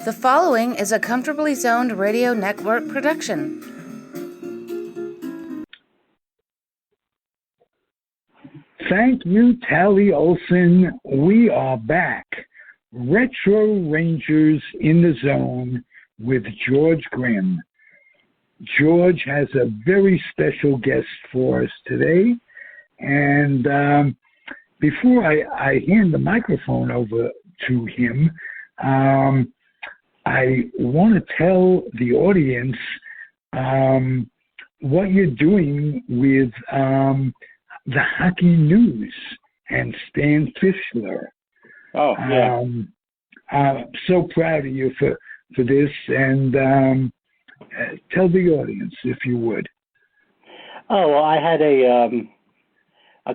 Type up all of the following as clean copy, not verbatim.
The following is a Comfortably Zoned Radio Network production. Thank you, Tally Olson. We are back. Retro Rangers in the Zone with George Grimm. George has a very special guest for us today. And before I hand the microphone over to him, I want to tell the audience what you're doing with the hockey news and Stan Fischler. Oh, yeah. I'm so proud of you for this, and tell the audience, if you would. Oh, well, I had a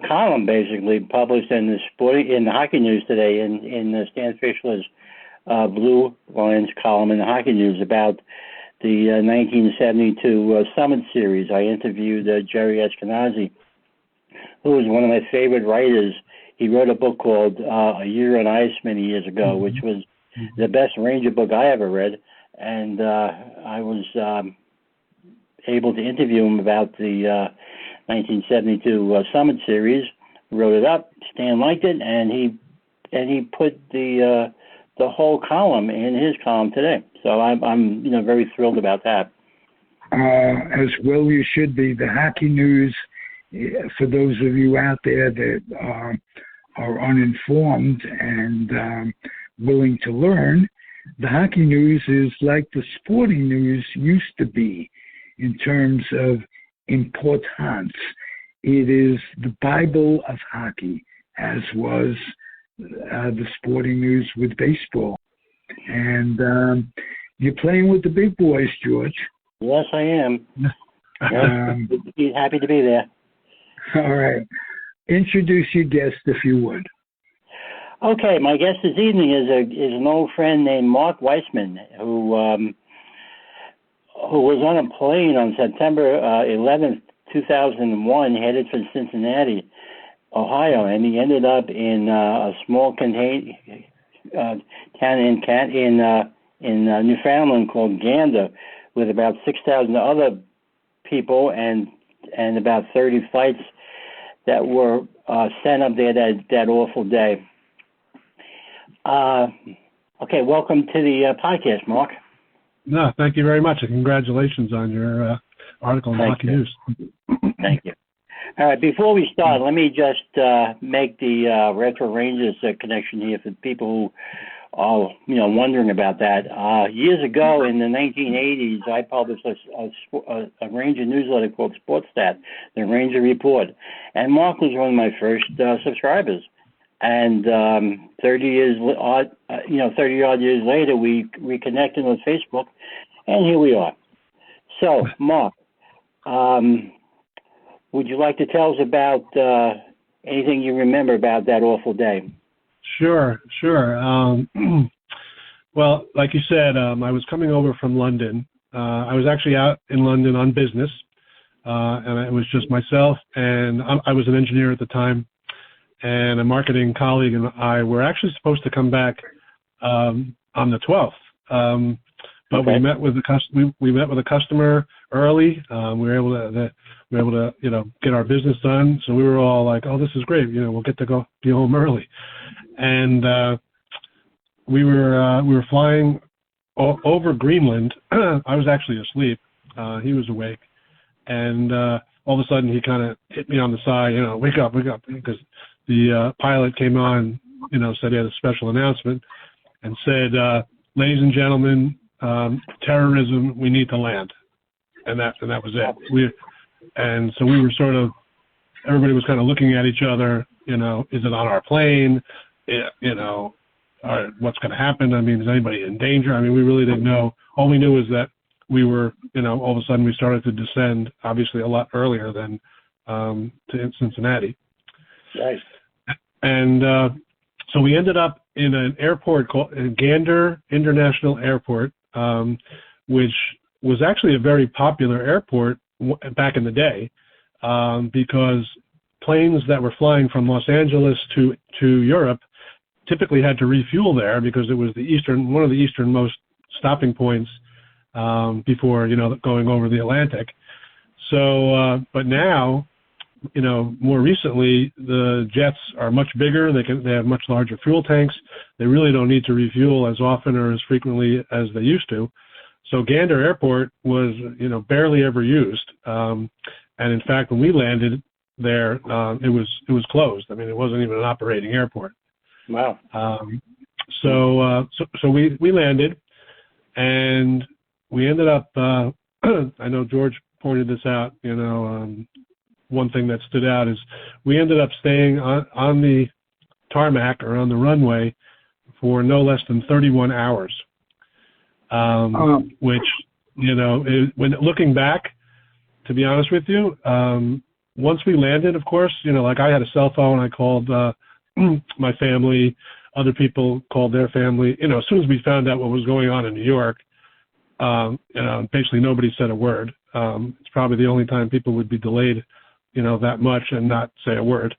column basically published in the Hockey News today in Stan Fischler's Blue Lions column in the Hockey News about the 1972 Summit Series. I interviewed Jerry Ashkenazi, who was one of my favorite writers. He wrote a book called A Year on Ice many years ago, which was the best Ranger book I ever read. And I was able to interview him about the 1972 Summit Series. Wrote it up. Stan liked it, and he put the whole column in his column today. So I'm very thrilled about that. As well you should be. The Hockey News, for those of you out there that are uninformed and willing to learn, the Hockey News is like the sporting news used to be in terms of importance. It is the Bible of hockey, as was the sporting news with baseball. And you're playing with the big boys, George. Yes, I am. Happy to be there. All right. Introduce your guest, if you would. Okay, my guest this evening is an old friend named Mark Weissman, who was on a plane on September 11th, 2001, headed for Cincinnati, Ohio, and he ended up in a small town in Newfoundland called Gander, with about 6,000 other people and about 30 flights that were sent up there that awful day. Okay, welcome to the podcast, Mark. No, thank you very much, and congratulations on your article in Hockey News. Thank you. All right, before we start, let me just make the Retro Rangers connection here for people who are wondering about that. Years ago, in the 1980s, I published a Ranger newsletter called Sportstat, the Ranger Report, and Mark was one of my first subscribers. And 30 odd years later, we reconnected on Facebook, and here we are. So, Mark, would you like to tell us about anything you remember about that awful day? Sure. Well, like you said, I was coming over from London. I was actually out in London on business, and it was just myself, and I was an engineer at the time, and a marketing colleague and I were actually supposed to come back on the 12th. But we met with a customer early. We were able to get our business done. So we were all like, "Oh, this is great. We'll get to be home early." And we were flying over Greenland. I was actually asleep. He was awake, and all of a sudden he kind of hit me on the side. Wake up, because the pilot came on. Said he had a special announcement and said, "Ladies and gentlemen, terrorism, we need to land," and that was it. So we were everybody was kind of looking at each other. Is it on our plane? What's going to happen? I mean, is anybody in danger? I mean, we really didn't know. All we knew is that we were, all of a sudden we started to descend, obviously a lot earlier than to Cincinnati. Right. And so we ended up in an airport called Gander International Airport, which was actually a very popular airport back in the day, because planes that were flying from Los Angeles to Europe typically had to refuel there because it was one of the easternmost stopping points before, going over the Atlantic. So, but now, more recently, the jets are much bigger. They have much larger fuel tanks. They really don't need to refuel as often or as frequently as they used to. So Gander Airport was, barely ever used. And in fact, when we landed there, it was closed. I mean, it wasn't even an operating airport. Wow. So we landed, and we ended up. I know George pointed this out. One thing that stood out is we ended up staying on the tarmac or on the runway for no less than 31 hours. Which, when looking back, to be honest with you, once we landed, of course, like I had a cell phone, I called my family, other people called their family. As soon as we found out what was going on in New York, basically nobody said a word. It's probably the only time people would be delayed, that much and not say a word.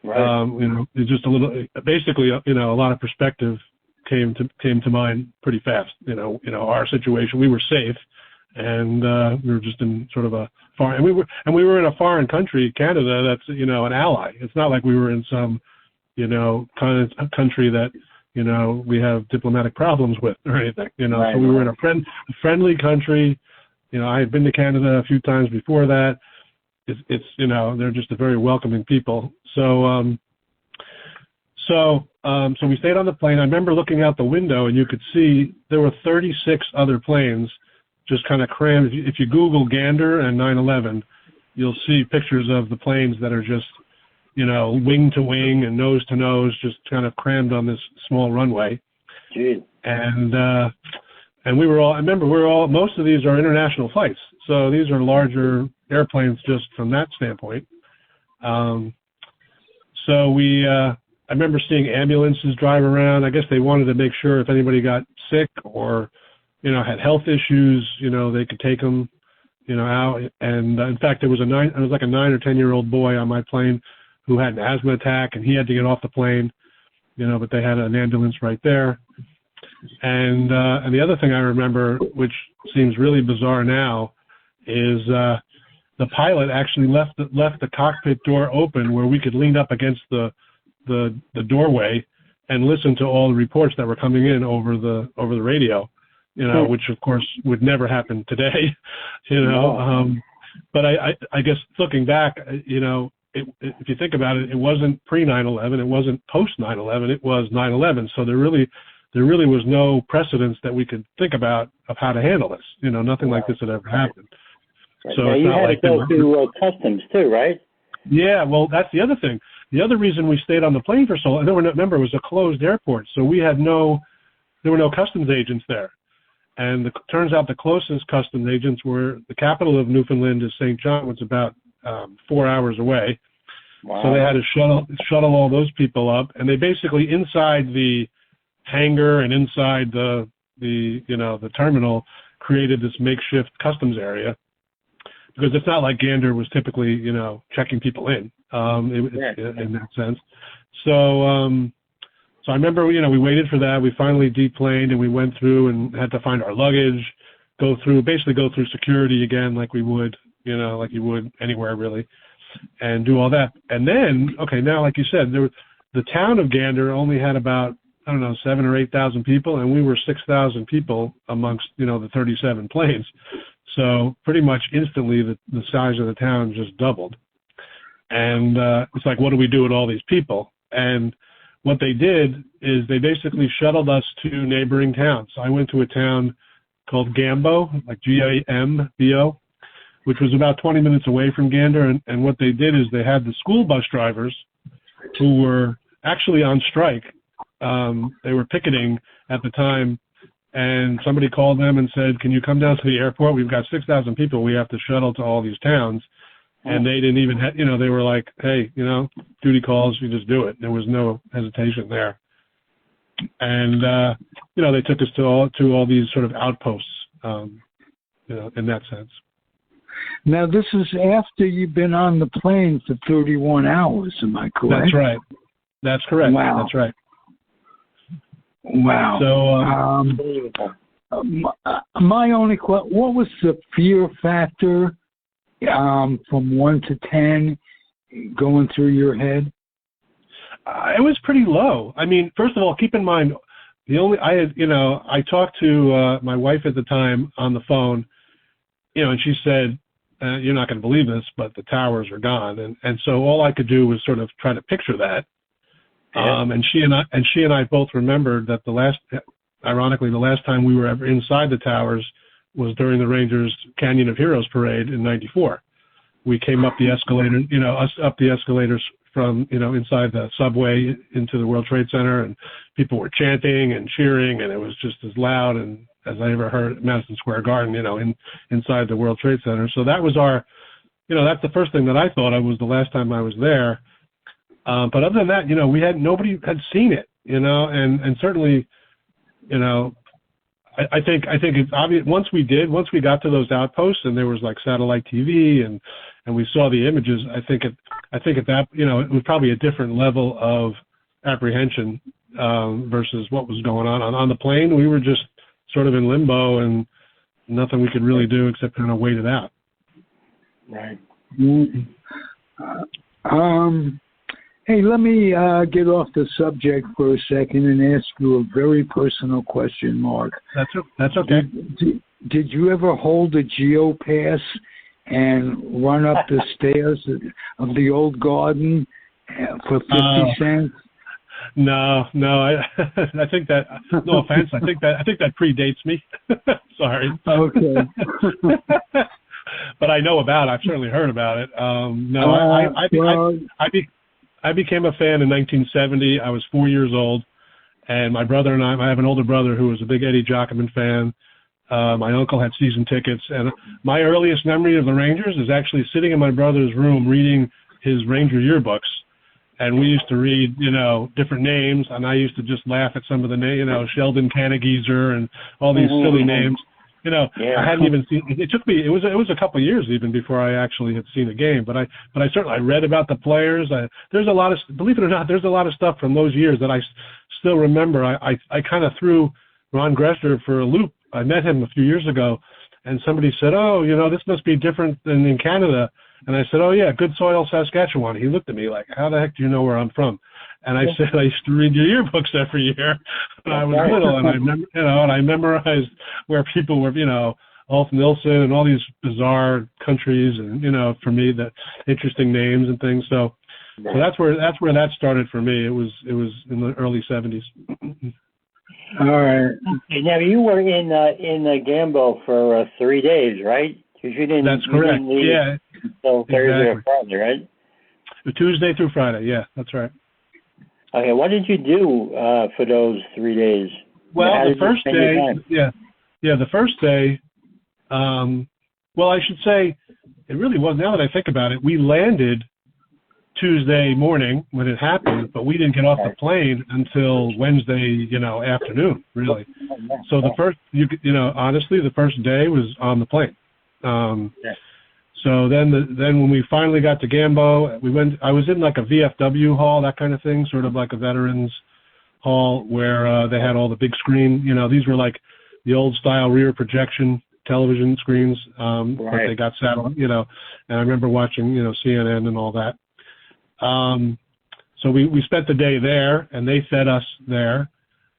Right. It's just a little, basically, a lot of perspective came to mind pretty fast. Our situation, we were safe, and we were just in sort of a foreign, and we were in a foreign country, Canada, that's an ally. It's not like we were in some kind of country that we have diplomatic problems with or anything. Right. So we were in a friendly country. I had been to Canada a few times before that. It's they're just a very welcoming people. So we stayed on the plane. I remember looking out the window, and you could see there were 36 other planes just kind of crammed. If you Google Gander and 9/11, you'll see pictures of the planes that are just, wing to wing and nose to nose, just kind of crammed on this small runway. Jeez. And we were all, I remember most of these are international flights. So these are larger airplanes just from that standpoint. I remember seeing ambulances drive around. I guess they wanted to make sure if anybody got sick or, had health issues, they could take them, out. And in fact, there was like a 9 or 10-year-old boy on my plane who had an asthma attack, and he had to get off the plane, but they had an ambulance right there. And the other thing I remember, which seems really bizarre now, is the pilot actually left the cockpit door open where we could lean up against the doorway and listen to all the reports that were coming in over the radio, which of course would never happen today, but I guess looking back, if you think about it, it wasn't pre 9/11, it wasn't post 9/11, it was 9/11. So there really was no precedence that we could think about of how to handle this. Nothing like this had ever happened. So now it's you not had like to go through customs too, right? Yeah, well, that's the other thing. The other reason we stayed on the plane for so long, remember, it was a closed airport, so there were no customs agents there. And turns out the closest customs agents were, the capital of Newfoundland is St. John, which is about 4 hours away. Wow. So they had to shuttle all those people up, and they basically, inside the hangar and inside the terminal, created this makeshift customs area. Because it's not like Gander was typically, checking people in, in that sense. So I remember, we waited for that. We finally deplaned, and we went through and had to find our luggage, go through security again, like we would, like you would anywhere really, and do all that. And then, now, like you said, the town of Gander only had about, 7,000 or 8,000 people, and we were 6,000 people amongst, the 37 planes. So pretty much instantly, the size of the town just doubled. And it's like, what do we do with all these people? And what they did is they basically shuttled us to neighboring towns. So I went to a town called Gambo, like Gambo, which was about 20 minutes away from Gander. And what they did is they had the school bus drivers who were actually on strike. They were picketing at the time. And somebody called them and said, can you come down to the airport? We've got 6,000 people we have to shuttle to all these towns. And they didn't even they were like, hey, duty calls, you just do it. There was no hesitation there. And, they took us to all these sort of outposts, in that sense. Now, this is after you've been on the plane for 31 hours, am I correct? That's right. That's correct. Wow. That's right. Wow. So, My only question: what was the fear factor from 1 to 10 going through your head? It was pretty low. I mean, first of all, keep in mind, I talked to my wife at the time on the phone, and she said, you're not going to believe this, but the towers are gone. And so all I could do was sort of try to picture that. Yeah. And she and I both remembered that ironically, the last time we were ever inside the towers was during the Rangers Canyon of Heroes parade in '94. We came up the escalator, up the escalators from, inside the subway into the World Trade Center, and people were chanting and cheering, and it was just as loud and as I ever heard at Madison Square Garden, inside the World Trade Center. So that was that's the first thing that I thought of was the last time I was there. But other than that, nobody had seen it, and certainly, I think it's obvious once we got to those outposts and there was like satellite TV and we saw the images, I think at that, it was probably a different level of apprehension, versus what was going on the plane. We were just sort of in limbo and nothing we could really do except kind of wait it out. Right. Mm-hmm. Hey, let me get off the subject for a second and ask you a very personal question, Mark. That's okay. Did you ever hold a GeoPass and run up the stairs of the old garden for 50 cents? No. I think that. No offense. I think that predates me. Sorry. Okay. But I know about it. I've certainly heard about it. I became a fan in 1970. I was 4 years old, and my brother and I have an older brother who was a big Eddie Jockman fan. My uncle had season tickets, and my earliest memory of the Rangers is actually sitting in my brother's room reading his Ranger yearbooks. And we used to read, different names, and I used to just laugh at some of the names, Sheldon Cannageezer and all these silly names. Yeah. I hadn't even seen. It took me. It was a couple of years even before I actually had seen a game. But I certainly read about the players. There's a lot of, believe it or not, there's a lot of stuff from those years that I still remember. I kind of threw Ron Gresser for a loop. I met him a few years ago, and somebody said, "Oh, this must be different than in Canada." And I said, "Oh yeah, Good Soil, Saskatchewan." He looked at me like, "How the heck do you know where I'm from?" And I said, "I used to read your yearbooks every year when I was little, and I remember, and I memorized where people were, Ulf Nilsson and all these bizarre countries, and for me, the interesting names and things." So that's where that started for me. It was in the early '70s. All right. Now you were in Gambo for 3 days, right? Because you didn't. That's correct. Yeah. Until Thursday or Friday, right? Tuesday through Friday. Yeah, that's right. Okay, what did you do for those 3 days? Well, the first day, the first day. Well, I should say, it really was. Now that I think about it, we landed Tuesday morning when it happened, but we didn't get off the plane until Wednesday, afternoon, really. So the first, honestly, the first day was on the plane. So then when we finally got to Gambo, I was in like a VFW hall, that kind of thing, sort of like a veterans hall where they had all the big screen, these were like the old style rear projection television screens, but they got satellite, and I remember watching, CNN and all that. So we spent the day there, and they fed us there.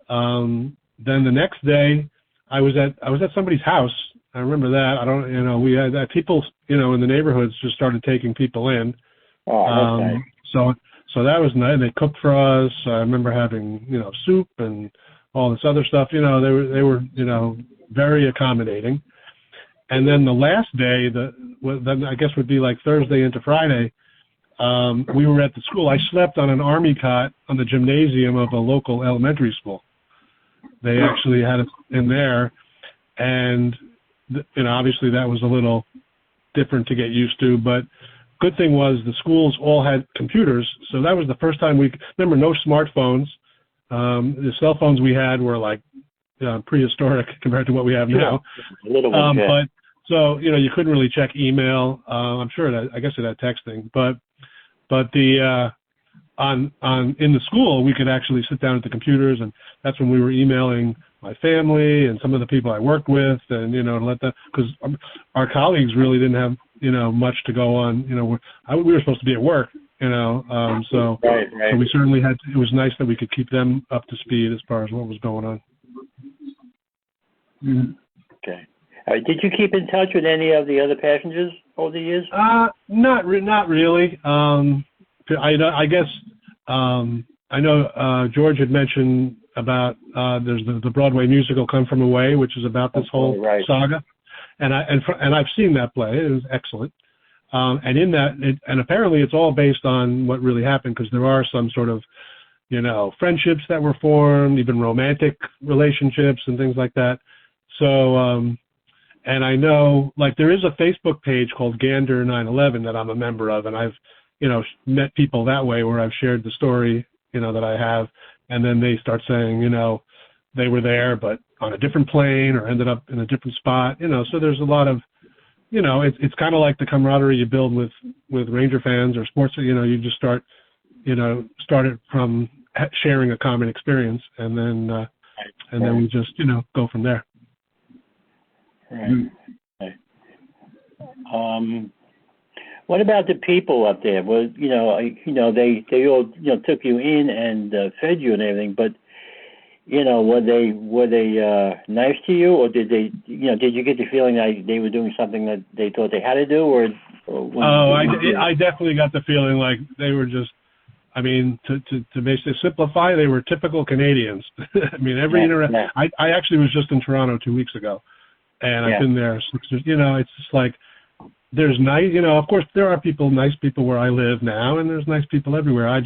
Then the next day I was at somebody's house. I remember that. I don't, we had people, in the neighborhoods just started taking people in. Oh, that's nice. So that was nice. They cooked for us. I remember having, soup and all this other stuff. They were, very accommodating. And then the last day, then I guess would be like Thursday into Friday. We were at the school. I slept on an army cot on the gymnasium of a local elementary school. They actually had us in there, and obviously that was a little different to get used to. But good thing was the schools all had computers, so that was the first time remember no smartphones. The cell phones we had were like prehistoric compared to what we have now. A little bit. But so you couldn't really check email. I'm sure I guess it had texting, but the in the school we could actually sit down at the computers, and that's when we were emailing my family and some of the people I worked with, and to let them, because our colleagues really didn't have much to go on. We were supposed to be at work, so Right. So we certainly had. It was nice that we could keep them up to speed as far as what was going on. Mm. Okay. Did you keep in touch with any of the other passengers over the years? Not really. I guess I know George had mentioned about there's the Broadway musical Come From Away, which is about this whole saga, and I've seen that play. It was excellent. And in that, and apparently it's all based on what really happened, because there are some sort of, friendships that were formed, even romantic relationships and things like that. So, and I know, like, there is a Facebook page called Gander 9/11 that I'm a member of, and I've, met people that way where I've shared the story, that I have, and then they start saying, they were there, but on a different plane or ended up in a different spot, so there's a lot of, it's kind of like the camaraderie you build with Ranger fans or sports. You just start it from sharing a common experience, and then we just go from there. Right. What about the people up there? Well, they all took you in and fed you and everything, but were they nice to you, or did they did you get the feeling that they were doing something that they thought they had to do, or I definitely got the feeling like they were just, I mean, to basically simplify, they were typical Canadians. I mean, I actually was just in Toronto 2 weeks ago, and I've been there 6 years. It's just like, there's nice, of course there are nice people where I live now, and there's nice people everywhere.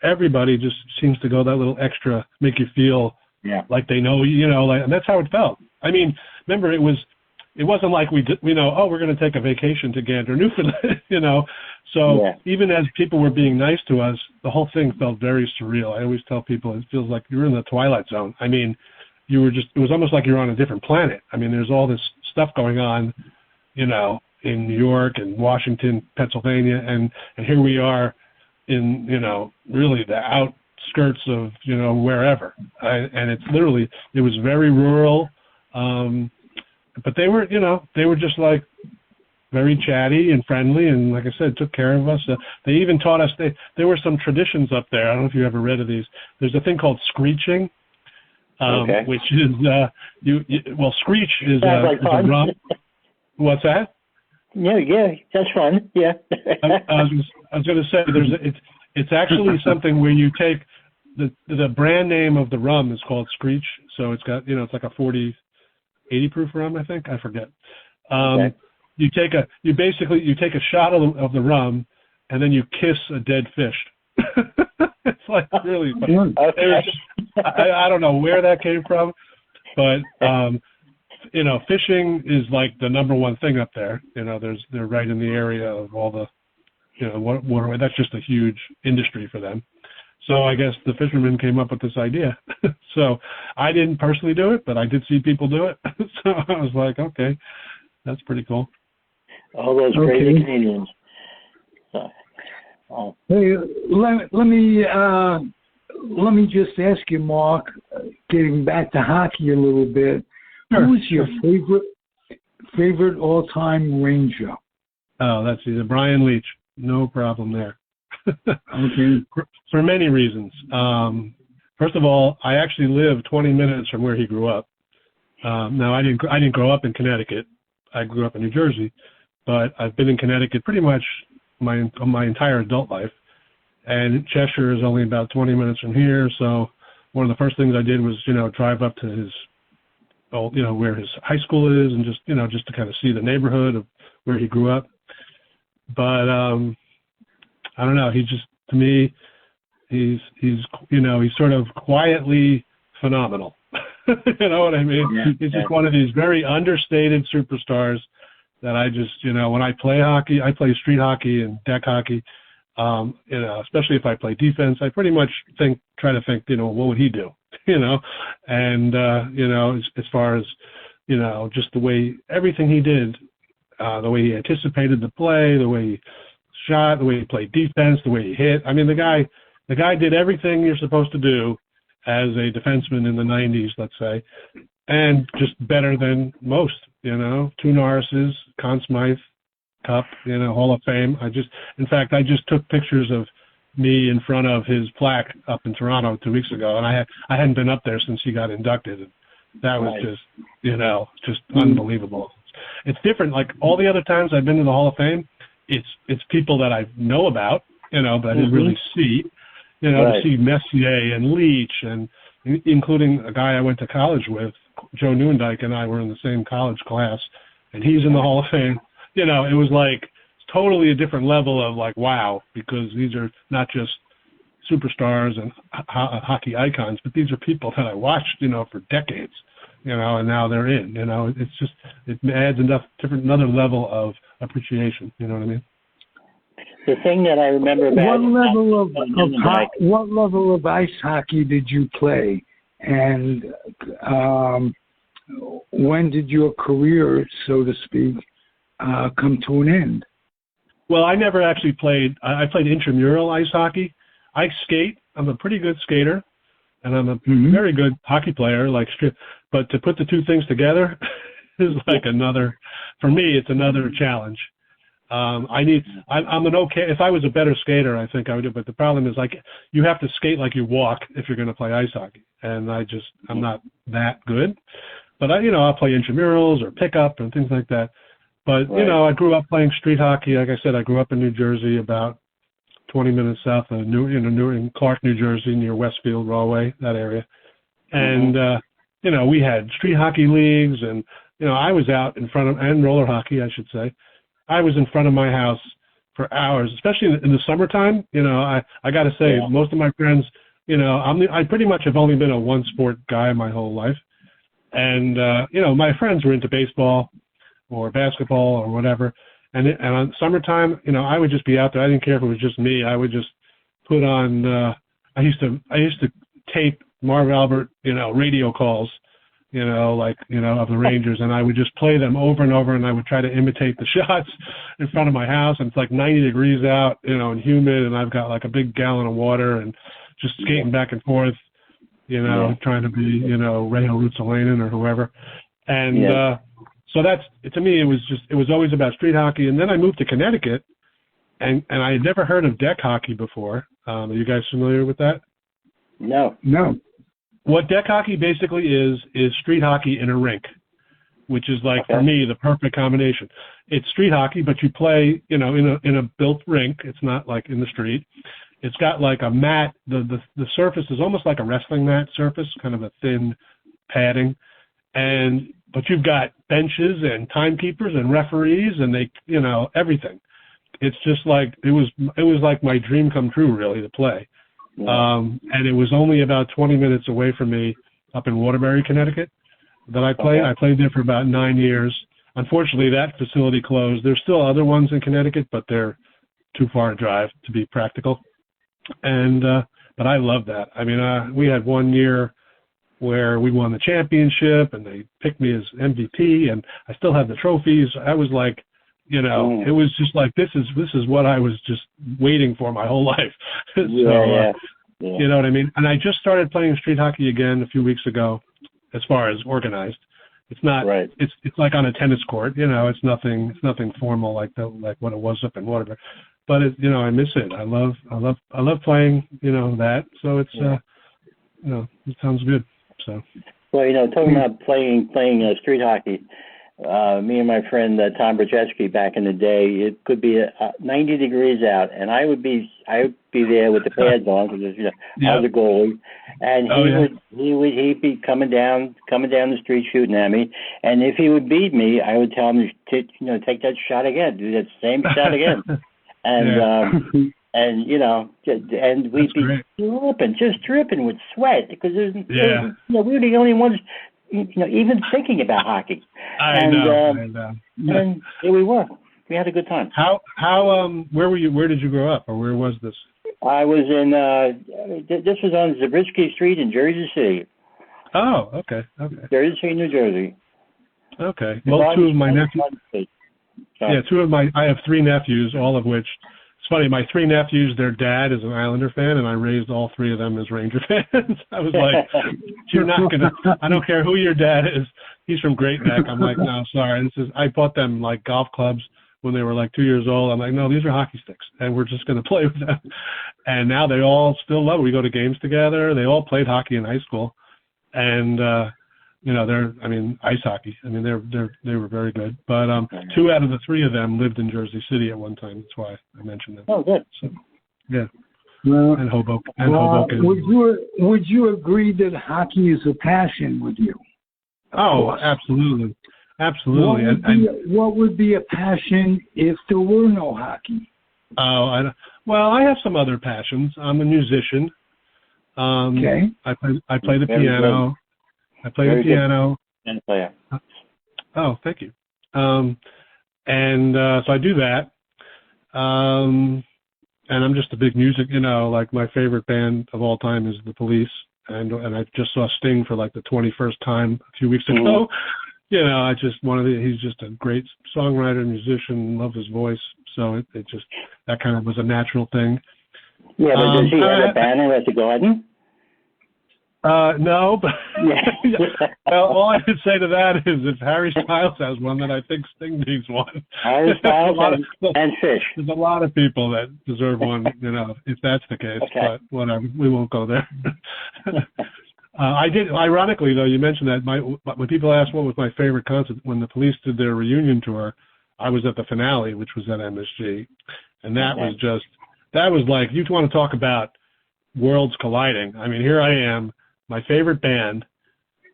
Everybody just seems to go that little extra, make you feel like they know, and that's how it felt. I mean, remember, it wasn't like we're going to take a vacation to Gander, Newfoundland, So even as people were being nice to us, the whole thing felt very surreal. I always tell people it feels like you're in the Twilight Zone. I mean, it was almost like you're on a different planet. I mean, there's all this stuff going on, in New York and Washington, Pennsylvania, and here we are in, really the outskirts of, wherever. And it's literally, it was very rural. But they were just like very chatty and friendly, and like I said, took care of us. They even taught us, there were some traditions up there. I don't know if you ever read of these. There's a thing called screeching, which is, screech is a rum. What's that? Yeah, that's fun. Yeah. I was going to say it's actually something where you take the brand name of the rum is called Screech, so it's got it's like a 40-80 proof rum, I think, I forget. You take a shot of the rum, and then you kiss a dead fish. It's like really. I don't know where that came from, but. Fishing is like the number one thing up there. They're right in the area of all the, waterway. That's just a huge industry for them. So I guess the fishermen came up with this idea. So I didn't personally do it, but I did see people do it. So I was like, okay, that's pretty cool. All those crazy Canadians. Hey, let me just ask you, Mark, getting back to hockey a little bit. Sure. Who's your favorite all-time Ranger? Oh, that's either Brian Leach. No problem there. Okay. For many reasons. First of all, I actually live 20 minutes from where he grew up. Now, I didn't grow up in Connecticut. I grew up in New Jersey, but I've been in Connecticut pretty much my entire adult life. And Cheshire is only about 20 minutes from here, so one of the first things I did was, drive up to his where his high school is, and just to kind of see the neighborhood of where he grew up. But I don't know. He just, to me, he's sort of quietly phenomenal. You know what I mean? Yeah, he's just one of these very understated superstars that I just, when I play hockey, I play street hockey and deck hockey. Especially if I play defense, I pretty much try to think, what would he do? And, as far as, just the way everything he did, the way he anticipated the play, the way he shot, the way he played defense, the way he hit. I mean, the guy did everything you're supposed to do as a defenseman in the 90s, let's say, and just better than most, 2 Norrises, Conn Smythe Cup, Hall of Fame. I just took pictures of me in front of his plaque up in Toronto 2 weeks ago, and I hadn't been up there since he got inducted. And that was just unbelievable. It's different. Like all the other times I've been to the Hall of Fame, it's people that I know about, but I didn't really see, to see Messier and Leach, and including a guy I went to college with, Joe Newendike, and I were in the same college class, and he's in the Hall of Fame. It was like totally a different level of like, wow, because these are not just superstars and hockey icons, but these are people that I watched, for decades, and now they're in, it's just, it adds another level of appreciation. You know what I mean? The thing that I remember about what level of ice hockey did you play, and when did your career, so to speak, come to an end? Well, I never actually played. I played intramural ice hockey. I skate. I'm a pretty good skater, and I'm a very good hockey player. But to put the two things together is like another. For me, it's another challenge. I'm an okay. If I was a better skater, I think I would do. But the problem is, like, you have to skate like you walk if you're going to play ice hockey, and I'm not that good. But I'll play intramurals or pickup and things like that. But I grew up playing street hockey. Like I said, I grew up in New Jersey, about 20 minutes south of in Clark, New Jersey, near Westfield, Rahway, that area. And we had street hockey leagues, and I was out in front of, and roller hockey, I should say. I was in front of my house for hours, especially in the summertime. I got to say, most of my friends, I pretty much have only been a one sport guy my whole life. And, my friends were into baseball or basketball or whatever. And on summertime, I would just be out there. I didn't care if it was just me. I would just put on, I used to tape Marv Albert, radio calls, of the Rangers, and I would just play them over and over, and I would try to imitate the shots in front of my house, and it's like 90 degrees out, and humid, and I've got like a big gallon of water, and just skating back and forth, trying to be, Reijo Ruotsalainen or whoever. And so that's, to me, it was always about street hockey. And then I moved to Connecticut, and I had never heard of deck hockey before. Are you guys familiar with that? No. What deck hockey basically is street hockey in a rink, which is like, for me, the perfect combination. It's street hockey, but you play, in a built rink. It's not like in the street. It's got like a mat. The surface is almost like a wrestling mat surface, kind of a thin padding. But you've got benches and timekeepers and referees, and they, everything. It's just like, it was like my dream come true, really, to play. And it was only about 20 minutes away from me up in Waterbury, Connecticut, that I played. I played there for about 9 years. Unfortunately, that facility closed. There's still other ones in Connecticut, but they're too far to drive to be practical. And but I love that. I mean, we had 1 year where we won the championship, and they picked me as MVP, and I still have the trophies. I was like, it was just like, this is what I was just waiting for my whole life. You know what I mean? And I just started playing street hockey again a few weeks ago, as far as organized. It's not, it's like on a tennis court, it's nothing formal like what it was up in Waterbury. But I miss it. I love playing, that. So it's, it sounds good. So. Well, talking about playing street hockey, me and my friend Tom Brzezinski back in the day, it could be 90 degrees out, and I would be there with the pads on because I was a goalie, and he'd be coming down the street shooting at me, and if he would beat me, I would tell him to take that shot again, do that same shot again, and and we'd be dripping with sweat because we were the only ones, even thinking about hockey. I know. And here we were. We had a good time. Where were you? Where did you grow up, or where was this? I was in. This was on Zabriskie Street in Jersey City. Oh, okay. Jersey City, New Jersey. Okay. Well, two of my nephews. I have 3 nephews, all of which It's funny. My three nephews, their dad is an Islander fan, and I raised all three of them as Ranger fans. I was like, "You're not gonna. I don't care who your dad is. He's from Great Neck." I'm like, "No, sorry. I bought them like golf clubs when they were like 2 years old. I'm like, no, these are hockey sticks, and we're just going to play with them." And now they all still love it. We go to games together. They all played hockey in high school, and ice hockey. I mean, they were very good. But two out of the three of them lived in Jersey City at one time. That's why I mentioned them. Oh, good. So, yeah. Well, and Hoboken. Would you agree that hockey is a passion with you? Oh, absolutely. Absolutely. What would be a passion if there were no hockey? Oh, I have some other passions. I'm a musician. Okay. I play the piano. Good. I play the piano. And player. Oh, thank you. So I do that. And I'm just a big music, like my favorite band of all time is The Police. And I just saw Sting for like the 21st time a few weeks ago. He's just a great songwriter, musician, love his voice. So it just, that kind of was a natural thing. Yeah, but does he have a banner at the Garden? No, but well, all I could say to that is if Harry Styles has one, then I think Sting needs one. Harry Styles and Fish. There's a lot of people that deserve one, if that's the case. Okay. But whatever, we won't go there. I did. Ironically, though, you mentioned that when people ask what was my favorite concert, when the Police did their reunion tour, I was at the finale, which was at MSG, and that was like, you want to talk about worlds colliding. I mean, here I am, my favorite band,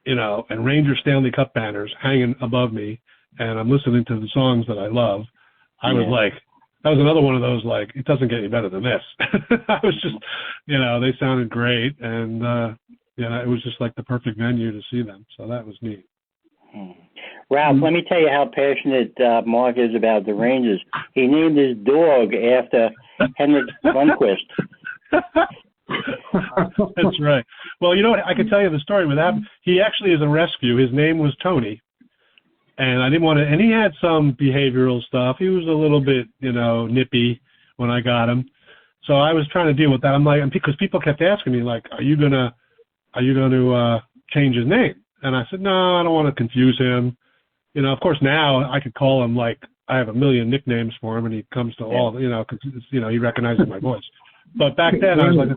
and Ranger Stanley Cup banners hanging above me, and I'm listening to the songs that I love. I was like, that was another one of those, like, it doesn't get any better than this. I was just, they sounded great, and it was just like the perfect venue to see them. So that was neat. Ralph, let me tell you how passionate Mark is about the Rangers. He named his dog after Henrik Lundqvist. That's right. Well, you know what? I can tell you the story with that. He actually is a rescue. His name was Tony. And I didn't want to, and he had some behavioral stuff. He was a little bit, nippy when I got him. So I was trying to deal with that. I'm like, because people kept asking me, like, are you going to change his name? And I said, no, I don't want to confuse him. Of course now I could call him, like, I have a million nicknames for him and he comes to all, because, he recognizes my voice. But back then I was like,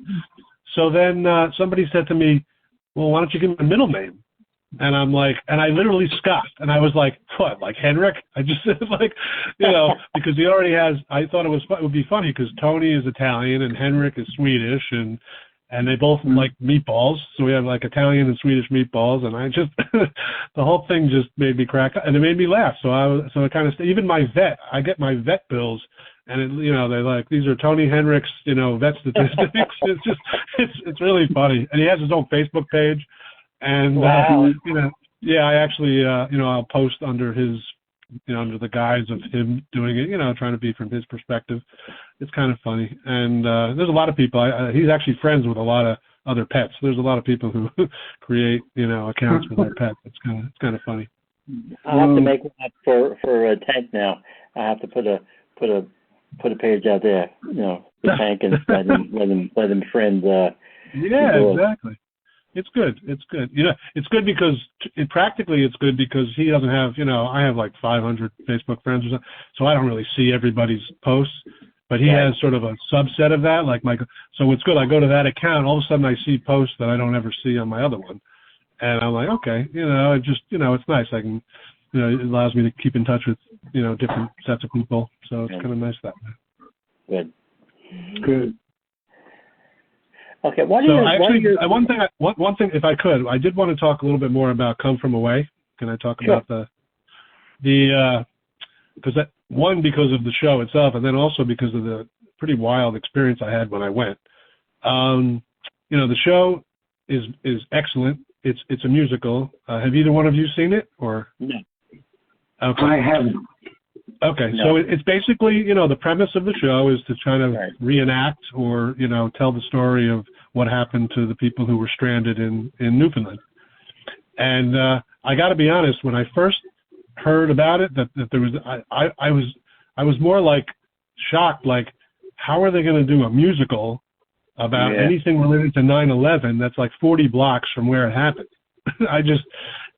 so then somebody said to me, well, why don't you give him a middle name? And I'm like, and I literally scoffed. And I was like, what, like Henrik? I just said, like, because he already has, I thought it would be funny because Tony is Italian and Henrik is Swedish and they both like meatballs. So we have like Italian and Swedish meatballs. And I just, the whole thing just made me crack up and it made me laugh. So it kind of, even my vet, I get my vet bills and they're like, these are Tony Henrik's, vet statistics. It's really funny. And he has his own Facebook page. And, wow. I actually, I'll post under his, under the guise of him doing it, trying to be from his perspective. It's kind of funny. And there's a lot of people. He's actually friends with a lot of other pets. There's a lot of people who create, accounts for their pets. It's kind of funny. I'll have to make one up for a Tank now. I have to put a page out there, the Tank, and let him friend. Yeah, exactly. It's good. It's good. It's good because practically it's good because he doesn't have, I have like 500 Facebook friends or something, so I don't really see everybody's posts, but he has sort of a subset of that. So it's good. I go to that account, all of a sudden I see posts that I don't ever see on my other one. And I'm like, okay, it just, it's nice. I can, it allows me to keep in touch with, different sets of people. So it's kind of nice that way. Good. Okay. One thing, if I could, I did want to talk a little bit more about Come From Away. Can I talk about because of the show itself, and then also because of the pretty wild experience I had when I went. The show is excellent. It's a musical. Have either one of you seen it or? No. Okay. I haven't. Okay, no. So it's basically, the premise of the show is to try to reenact or, tell the story of what happened to the people who were stranded in Newfoundland. And I got to be honest, when I first heard about it, that there was, I was more like shocked, like how are they going to do a musical about anything related to 9/11 that's like 40 blocks from where it happened?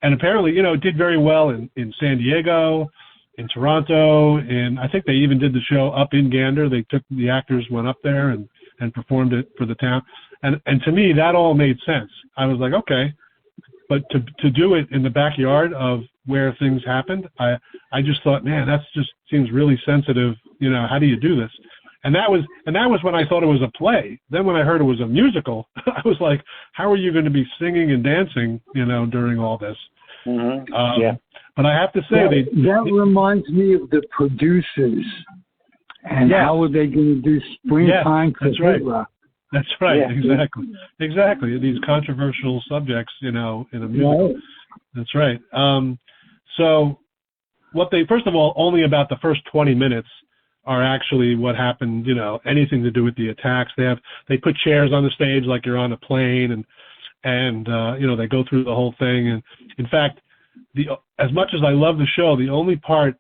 And apparently, you know, it did very well in San Diego, in Toronto, and I think they even did the show up in Gander. The actors went up there and performed it for the town. And to me, that all made sense. I was like, okay, but to do it in the backyard of where things happened, I just thought, man, that just seems really sensitive. You know, how do you do this? And that was when I thought it was a play. Then when I heard it was a musical, I was like, how are you going to be singing and dancing, you know, during all this? Mm-hmm. But I have to say, that reminds me of the producers and how are they going to do Springtime Cathedral? That's right. Exactly. These controversial subjects, you know, in a musical. Right. That's right. So first of all, only about the first 20 minutes are actually what happened, you know, anything to do with the attacks. They put chairs on the stage like you're on a plane, and you know, they go through the whole thing. And in fact, as much as I love the show, the only part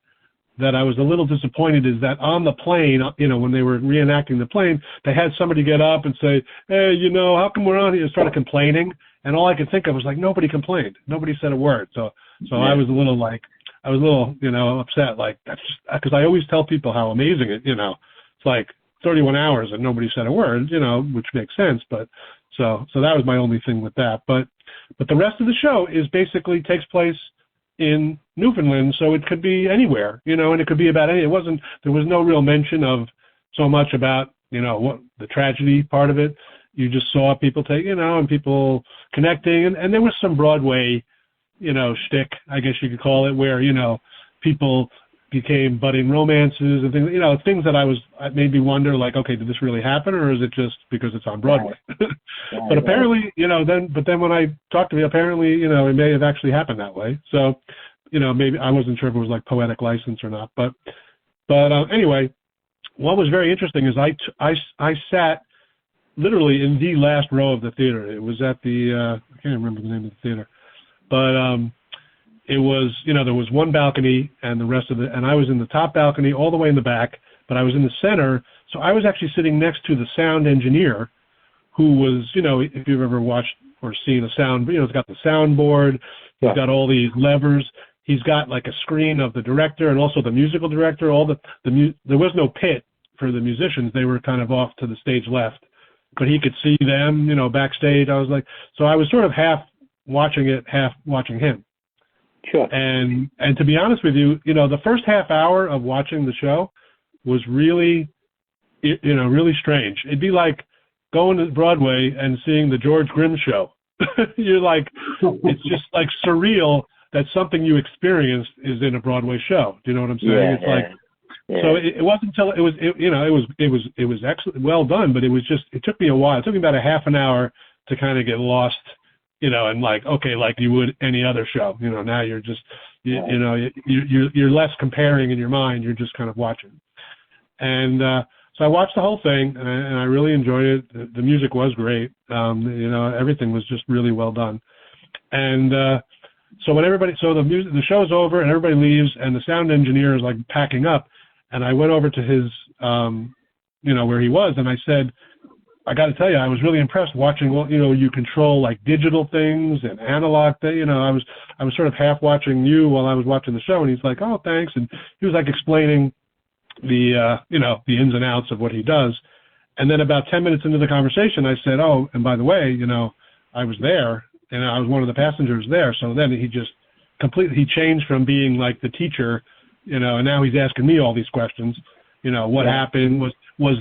that I was a little disappointed is that on the plane, you know, when they were reenacting the plane, they had somebody get up and say, hey, you know, how come we're on here? Started complaining. And all I could think of was like, nobody complained. Nobody said a word. So I was a little, you know, upset. Like, that's just, because I always tell people how amazing it, you know, it's like 31 hours and nobody said a word, you know, which makes sense. But so that was my only thing with that. But the rest of the show is basically takes place in Newfoundland, so it could be anywhere, you know, and it could be about there was no real mention of so much about, you know, what the tragedy part of it. You just saw people you know, and people connecting, and there was some Broadway, you know, shtick, I guess you could call it, where, you know, people became budding romances and things, you know, things that I made me wonder, like, okay, did this really happen, or is it just because it's on Broadway? But apparently, you know, then when I talked to me, apparently, you know, it may have actually happened that way. So, you know, maybe I wasn't sure if it was like poetic license or not. But anyway, what was very interesting is I sat literally in the last row of the theater. It was at the I can't remember the name of the theater, but it was, you know, there was one balcony and the rest of and I was in the top balcony all the way in the back, but I was in the center. So I was actually sitting next to the sound engineer, who was, you know, if you've ever watched or seen a sound, you know, it's got the soundboard, he's got all these levers, he's got like a screen of the director and also the musical director. There was no pit for the musicians; they were kind of off to the stage left, but he could see them, you know, backstage. I was like, so I was sort of half watching it, half watching him. Sure. And to be honest with you, you know, the first half hour of watching the show was really, you know, really strange. It'd be like going to Broadway and seeing the George Grimm show. You're like, it's just like surreal that something you experienced is in a Broadway show. Do you know what I'm saying? Yeah, it's like, so it wasn't until it was excellent, well done, but it took me a while. It took me about a half an hour to kind of get lost, you know, and like, okay, like you would any other show, you know, now you're just, you know, you're less comparing in your mind. You're just kind of watching. And, so I watched the whole thing and I really enjoyed it. The music was great. You know, everything was just really well done. And, so when the show's over and everybody leaves and the sound engineer is like packing up, and I went over to his, you know, where he was, and I said, I got to tell you, I was really impressed watching, you know, you control like digital things and analog things. You know, I was sort of half watching you while I was watching the show, and he's like, oh, thanks. And he was like explaining the, you know, the ins and outs of what he does. And then about 10 minutes into the conversation, I said, oh, and by the way, you know, I was there and I was one of the passengers there. So then he just he changed from being like the teacher, you know, and now he's asking me all these questions. You know, what happened? Was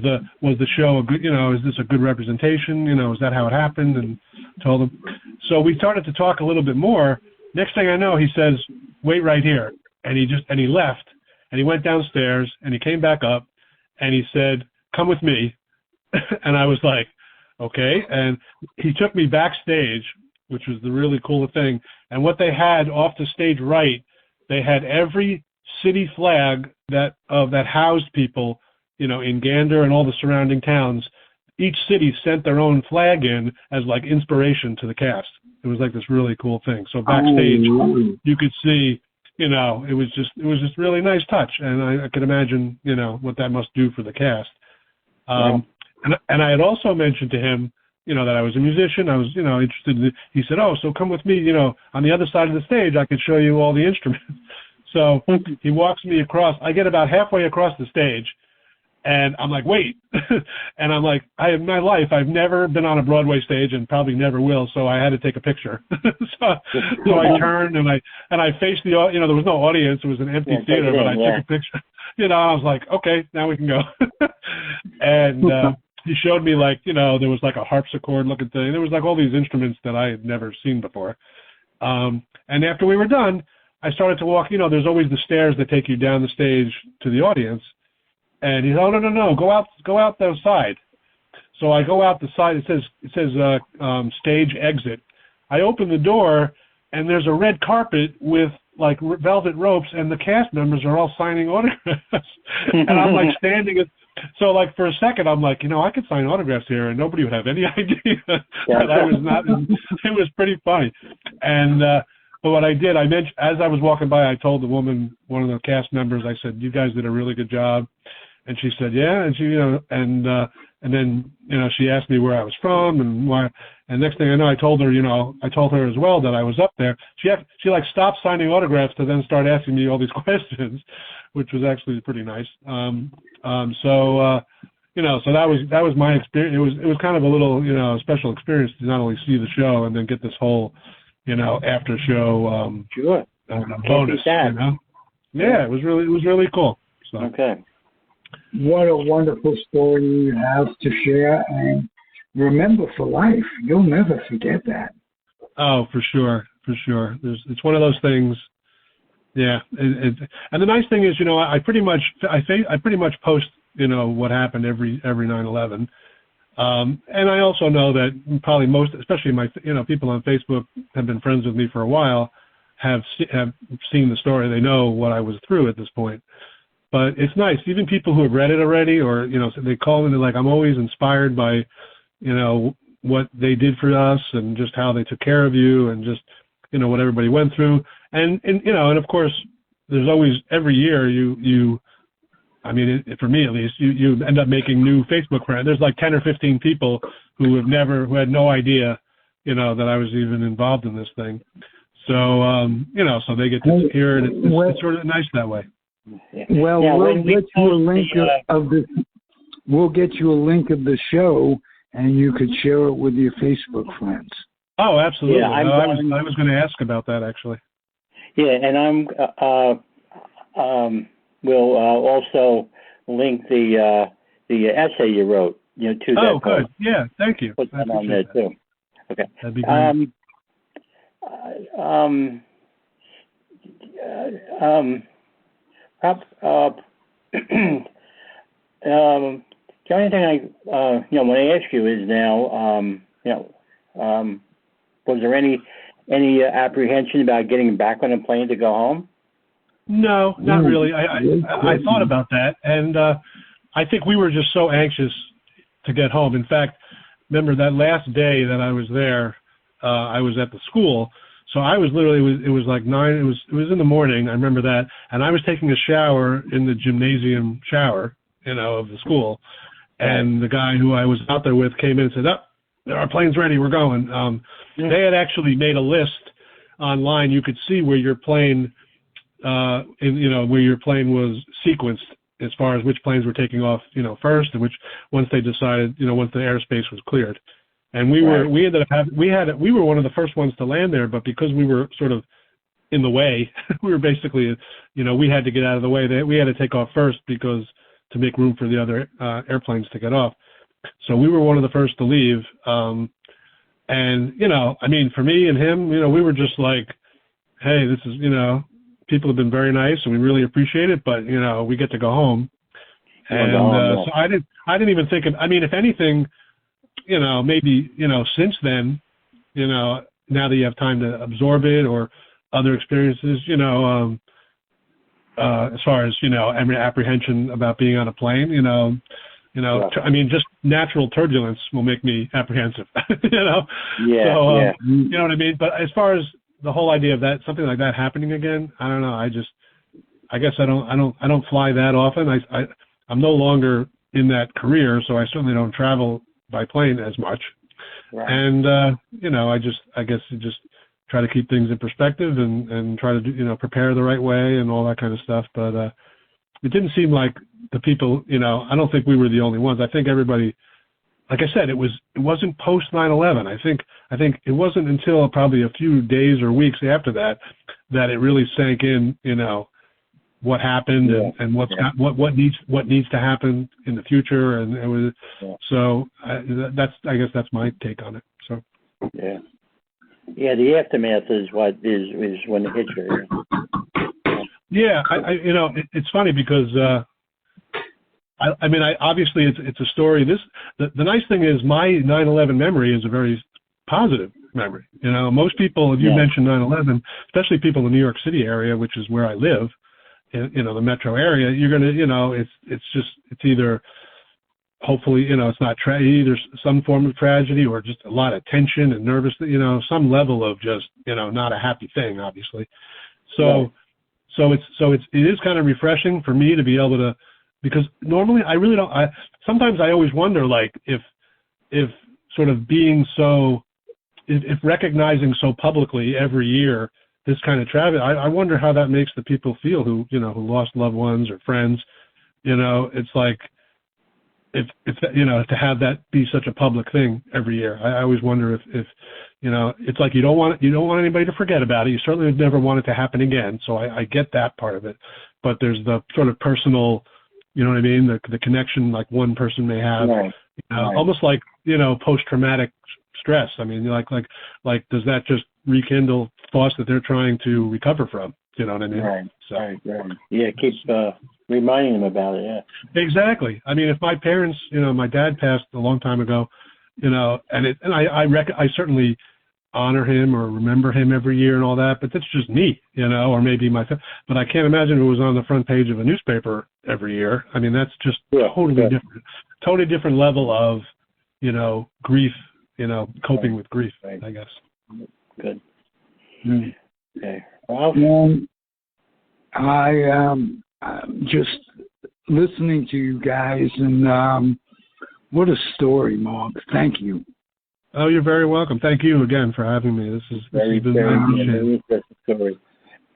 the show a good, you know, is this a good representation? You know, is that how it happened? And told him. So we started to talk a little bit more. Next thing I know, he says, wait right here. And he left and he went downstairs and he came back up and he said, come with me. And I was like, okay. And he took me backstage, which was the really cool thing. And what they had off the stage right, they had every city flag that housed people, you know, in Gander and all the surrounding towns. Each city sent their own flag in as like inspiration to the cast. It was like this really cool thing. So backstage, you could see, you know, it was just really nice touch. And I could imagine, you know, what that must do for the cast. And I had also mentioned to him, that I was a musician. I was, interested in he said, oh, so come with me, on the other side of the stage, I could show you all the instruments. So he walks me across. I get about halfway across the stage, and I'm like, wait. And I'm like, in my life, I've never been on a Broadway stage and probably never will, so I had to take a picture. so I turned, and I faced the, there was no audience. It was an empty theater, but I took a picture. I was like, okay, now we can go. And he showed me, there was like a harpsichord looking thing. There was like all these instruments that I had never seen before. And after we were done, I started to walk, there's always the stairs that take you down the stage to the audience. And he said, oh, no, go out the side. So I go out the side. It says stage exit. I open the door, and there's a red carpet with like velvet ropes, and the cast members are all signing autographs. And I'm like standing at, so like for a second, I'm like, I could sign autographs here, and nobody would have any idea that I was not. It was pretty funny. And but what I did, I mentioned as I was walking by, I told the woman, one of the cast members, I said, "You guys did a really good job." And she said, "Yeah." And she, and then she asked me where I was from and why. And next thing I know, I told her as well that I was up there. She like stopped signing autographs to then start asking me all these questions, which was actually pretty nice. So that was my experience. It was kind of a little, special experience to not only see the show and then get this whole, after show, bonus, Yeah, it was really cool. So. Okay. What a wonderful story you have to share, and remember for life. You'll never forget that. Oh, for sure. It's one of those things. Yeah, and the nice thing is, I pretty much post, what happened every 9/11, and I also know that probably most, especially my, people on Facebook have been friends with me for a while, have seen the story. They know what I was through at this point. But it's nice, even people who have read it already, or they call me and they're like, I'm always inspired by, what they did for us and just how they took care of you and just, what everybody went through. And of course, there's always every year for me at least, you end up making new Facebook friends. There's like 10 or 15 people who had no idea, that I was even involved in this thing. So, so they get to hear it. It's sort of nice that way. Well, we'll get you a link of the. We'll get you a link of the show, and you could share it with your Facebook friends. Oh, absolutely. Yeah, I was going to ask about that actually. Yeah, and we'll also link the essay you wrote, to that. Oh, good. Yeah, thank you. Put that on there that. too. Okay. That'd be great. The only thing I want to ask you is now, was there any apprehension about getting back on a plane to go home? No, not really. I thought about that, and I think we were just so anxious to get home. In fact, remember that last day that I was there, I was at the school. So I was literally, it was like 9, it was in the morning, I remember that, and I was taking a shower in the gymnasium shower, of the school, and the guy who I was out there with came in and said, our plane's ready, we're going. They had actually made a list online. You could see where your plane, where your plane was sequenced as far as which planes were taking off, first, and once they decided, once the airspace was cleared. And we were one of the first ones to land there, but because we were sort of in the way, we were basically, we had to get out of the way. We had to take off first because to make room for the other airplanes to get off. So we were one of the first to leave. And, for me and him, we were just like, hey, this is, people have been very nice and we really appreciate it, but, we get to go home. And so I didn't even think if anything, maybe, since then, now that you have time to absorb it or other experiences, as far as, apprehension about being on a plane, just natural turbulence will make me apprehensive, Yeah. So, you know what I mean? But as far as the whole idea of that, something like that happening again, I don't know. I guess I don't fly that often. I'm no longer, in that career, so I certainly don't travel by plane as much. Right. And, you know, I guess you just try to keep things in perspective and try to do, you know, prepare the right way and all that kind of stuff. But it didn't seem like the people, you know, I don't think we were the only ones. I think everybody, like I said, it wasn't post 9/11. I think it wasn't until probably a few days or weeks after that it really sank in, you know, what happened and what needs to happen in the future, and it was so I guess that's my take on it. So the aftermath is what is when it hits you. Yeah, I you know, it's funny because I mean, obviously it's a story. The nice thing is my 9/11 memory is a very positive memory. You know, most people, if you mention 9/11, especially people in the New York City area, which is where I live, you know, the metro area, you're gonna, you know, it's either, hopefully, you know, it's not either some form of tragedy or just a lot of tension and nervous, you know, some level of just, you know, not a happy thing, obviously. So it is kind of refreshing for me to be able to, because normally I really don't. Sometimes I always wonder, like, if sort of being so, if recognizing so publicly every year this kind of tragedy, I wonder how that makes the people feel who lost loved ones or friends. You know, it's like if you know, to have that be such a public thing every year. I always wonder if you know, it's like you don't want anybody to forget about it. You certainly would never want it to happen again. So I get that part of it, but there's the sort of personal, you know what I mean? The connection like one person may have, almost like, you know, post-traumatic stress. I mean, like does that just rekindle thoughts that they're trying to recover from? You know what I mean? Right. Yeah, keep reminding them about it. Yeah. Exactly. I mean, if my parents, you know, my dad passed a long time ago, you know, and I certainly honor him or remember him every year and all that, but that's just me, you know, or maybe but I can't imagine if it was on the front page of a newspaper every year. I mean, that's just totally different level of, you know, grief, you know, coping with grief, I guess. Good. Mm. Okay. Well, I'm just listening to you guys, and what a story, Mark. Thank you. Oh, you're very welcome. Thank you again for having me. This has been very interesting story.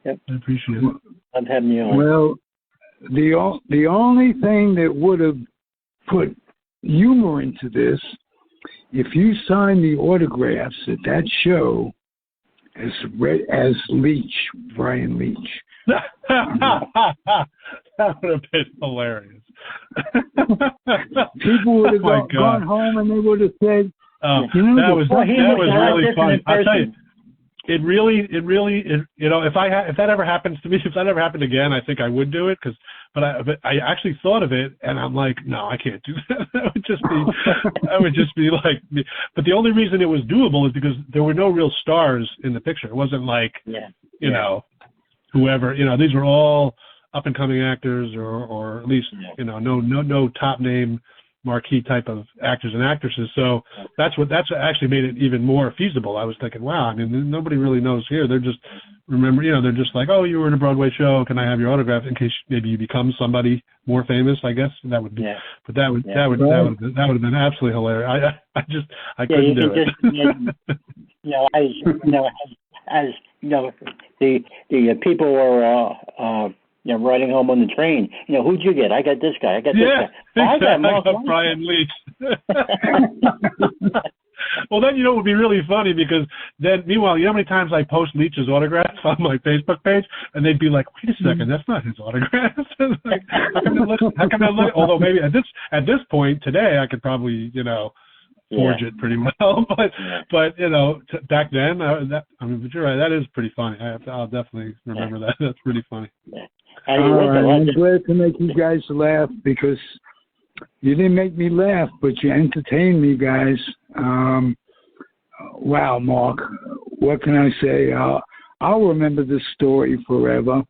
Yep. I appreciate it. I'm having you on. Well, the only thing that would have put humor into this, if you signed the autographs at that show as Leach, Brian Leach. That would have been hilarious. People would have gone home and they would have said, you know, that was really fun. I tell you, it really, you know, if that ever happens to me, if that ever happened again, I think I would do it. But I actually thought of it, and I'm like, no, I can't do that. That would just be like, but the only reason it was doable is because there were no real stars in the picture. It wasn't like, you know, whoever, you know, these were all up and coming actors, or at least, you know, no top name marquee type of actors and actresses. So that's actually made it even more feasible. I was thinking, wow, I mean, nobody really knows here. They're just, remember, you know, they're just like, oh, you were in a Broadway show. Can I have your autograph in case maybe you become somebody more famous? I guess that would be, but that would have been absolutely hilarious. I couldn't do it. As you know, the people were you know, riding home on the train. You know, who'd you get? I got this guy. I got this guy. I got Brian Leach. Well, then, you know, it would be really funny because then, meanwhile, you know how many times I post Leach's autographs on my Facebook page, and they'd be like, "Wait a second, that's not his autograph." Like, how come that look? Although maybe at this point today, I could probably, you know, forge it pretty well. But you know, back then, but you're right. That is pretty funny. I'll definitely remember that. That's pretty funny. I'm glad to make you guys laugh, because you didn't make me laugh, but you entertained me, guys. Wow, Mark, what can I say? I'll remember this story forever.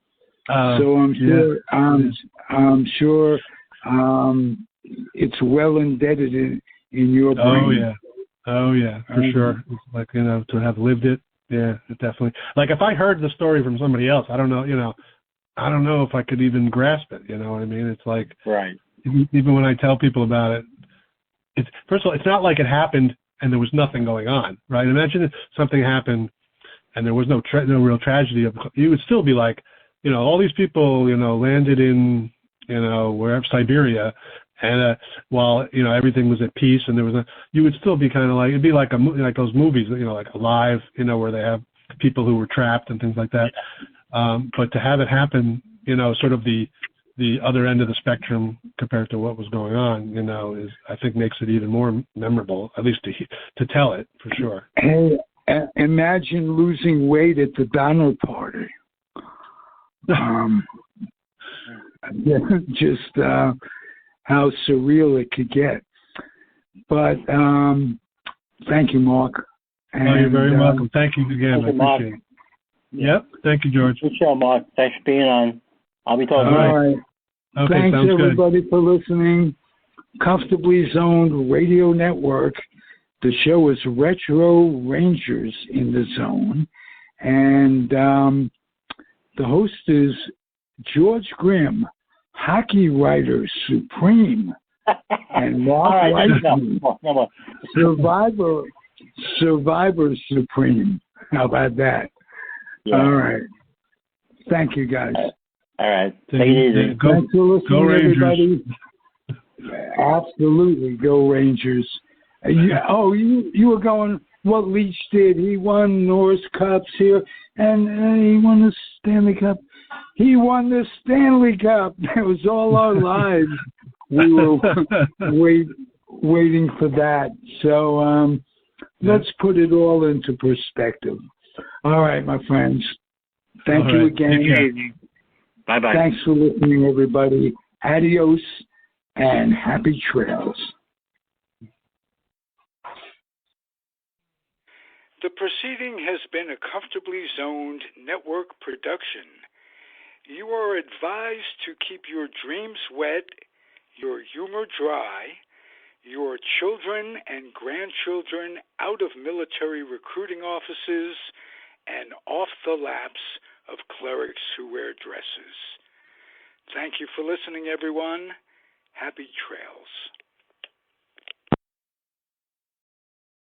So I'm sure it's well embedded in your brain. Oh yeah, for sure. It's like, you know, to have lived it, yeah, it definitely. Like if I heard the story from somebody else, I don't know if I could even grasp it. You know what I mean? It's like, even when I tell people about it, it's first of all, it's not like it happened and there was nothing going on, right? Imagine if something happened and there was no real tragedy. You would still be like, all these people, landed in, wherever, Siberia, and while everything was at peace and there was you would still be kind of like, it'd be like like those movies, like Alive, where they have people who were trapped and things like that. But to have it happen, sort of the other end of the spectrum compared to what was going on, is, I think, makes it even more memorable, at least to tell it for sure. Hey, imagine losing weight at the dinner party. Just how surreal it could get. But thank you, Mark. You're very welcome. Thank you again. Thank you, I appreciate it. Yep. Thank you, George. Good show, Mark. Thanks for being on. I'll be talking. All right. Okay, Thanks, sounds everybody, good. for listening. Comfortably Zoned Radio Network. The show is Retro Rangers in the Zone. And the host is George Grimm, hockey writer supreme. And Mark Whiteman, Survivor Supreme. How about that? Yeah. All right. Thank you, guys. All right. Take it easy. Thanks for listening, everybody. Absolutely. Go Rangers. You were going, what Leach did. He won Norris Cups here, and he won the Stanley Cup. He won the Stanley Cup. It was all our lives. We were waiting for that. So let's put it all into perspective. All right, my friends. Thank you again. Bye-bye. Thanks for listening, everybody. Adios and happy trails. The proceeding has been a Comfortably Zoned network production. You are advised to keep your dreams wet, your humor dry, your children and grandchildren out of military recruiting offices and off the laps of clerics who wear dresses. Thank you for listening, everyone. Happy trails.